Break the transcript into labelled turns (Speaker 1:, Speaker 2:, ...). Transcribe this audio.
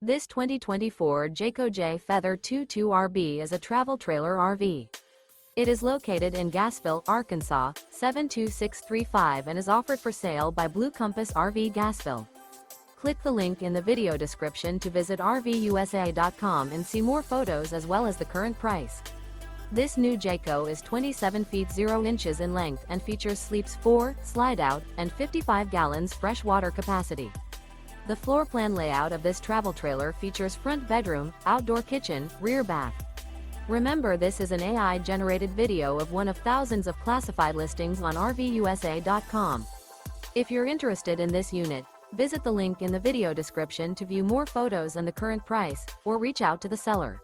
Speaker 1: This 2024 Jayco Jay Feather 22RB is a travel trailer RV. It is located in Gassville, Arkansas, 72635 and is offered for sale by Blue Compass RV Gassville. Click the link in the video description to visit RVUSA.com and see more photos as well as the current price. This new Jayco is 27 feet 0 inches in length and features sleeps 4, slide-out, and 55 gallons fresh water capacity. The floor plan layout of this travel trailer features front bedroom, outdoor kitchen, rear bath. Remember, this is an AI-generated video of one of thousands of classified listings on RVUSA.com. If you're interested in this unit, visit the link in the video description to view more photos and the current price, or reach out to the seller.